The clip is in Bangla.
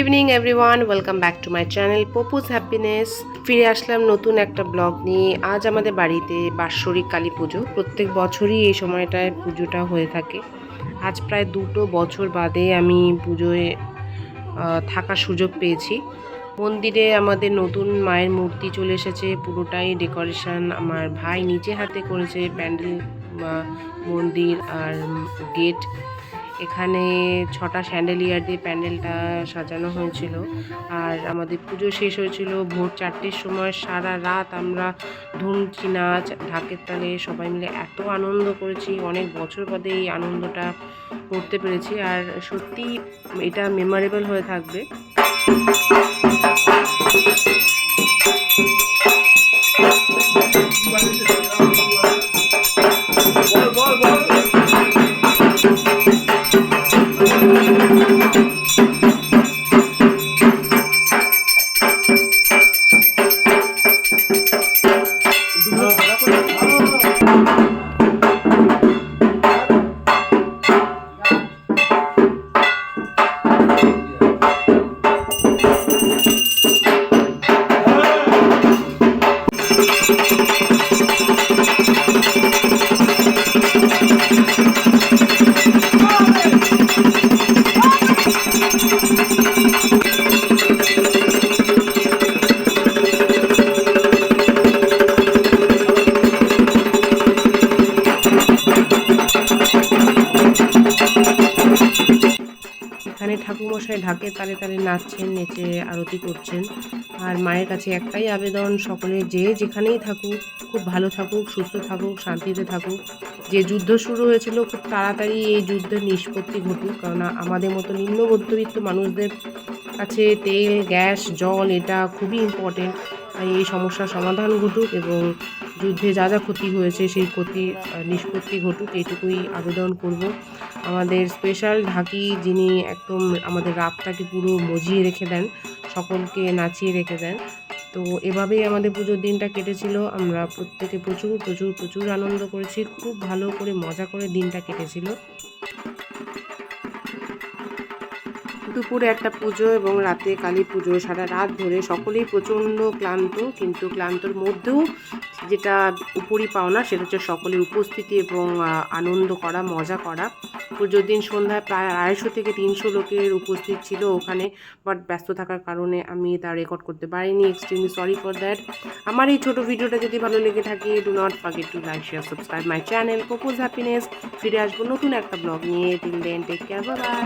Evening everyone, welcome back to my channel Popu's Happiness. ফিরে আসলাম নতুন একটা ব্লগ নিয়ে। আজ আমাদের বাড়িতে বাৎসরিক কালী পুজো। প্রত্যেক বছরই এই সময়টায় পুজোটা হয়ে থাকে। আজ প্রায় 2 বছর বাদে আমি পুজোয় থাকার সুযোগ পেয়েছি। মন্দিরে আমাদের নতুন মায়ের মূর্তি চলে এসেছে, পুরোটাই ডেকোরেশন আমার ভাই নিজে হাতে করেছে। প্যান্ডেল, মন্দির আর গেট, এখানে 6টা স্যান্ডেলিয়ার দিয়ে প্যান্ডেলটা সাজানো হয়েছিল। আর আমাদের পুজো শেষ হয়েছিল ভোর 4টের সময়। সারা রাত আমরা ধুমচি নাচ, ঢাকের তালে সবাই মিলে এত আনন্দ করেছি। অনেক বছর বাদে এই আনন্দটা করতে পেরেছি, আর সত্যি এটা মেমোরেবল হয়ে থাকবে। এখানে ঠাকুরমশাই ঢাকের তালে তালে নাচছেন, নেচে আরতি করছেন। আর মায়ের কাছে একটাই আবেদন, সকলে যে যেখানেই থাকুক খুব ভালো থাকুক, সুস্থ থাকুক, শান্তিতে থাকুক। যে যুদ্ধ শুরু হয়েছিল খুব তাড়াতাড়ি এই যুদ্ধের নিষ্পত্তি ঘটুক, কারণ আমাদের মতো নিম্ন মধ্যবিত্ত মানুষদের কাছে তেল, গ্যাস, জল এটা খুবই ইম্পর্টেন্ট। তাই এই সমস্যার সমাধান ঘটুক এবং যুদ্ধে যা যা ক্ষতি হয়েছে সেই ক্ষতি নিষ্পত্তি ঘটুক, এইটুকুই আবেদন করব। আমাদের স্পেশাল ঢাকি, যিনি একদম আমাদের রাতটাকে পুরো মজিয়ে রেখে দেন, সকলকে নাচিয়ে রেখে দেন। তো এভাবেই আমাদের পুজোর দিনটা কেটেছিল। আমরা প্রত্যেকে প্রচুর প্রচুর প্রচুর আনন্দ করেছি, খুব ভালো করে মজা করে দিনটা কেটেছিল। দুপুরে একটা পুজো এবং রাতে কালী পুজো, সারা রাত ধরে সকলেই প্রচণ্ড ক্লান্ত, কিন্তু ক্লান্তর মধ্যেও যেটা উপরি পাওনা সেটা হচ্ছে সকলের উপস্থিতি এবং আনন্দ করা, মজা করা। পুজোর দিন সন্ধ্যায় প্রায় 250 থেকে 300 লোকের উপস্থিত ছিল ওখানে, বাট ব্যস্ত থাকার কারণে আমি তা রেকর্ড করতে পারিনি। Extremely sorry for that. আমার এই ছোটো ভিডিওটা যদি ভালো লেগে থাকে, do not forget to like, share, subscribe my channel Popu's Happiness. ফিরে আসবো নতুন একটা ব্লগ নিয়ে। Till then take care, bye by.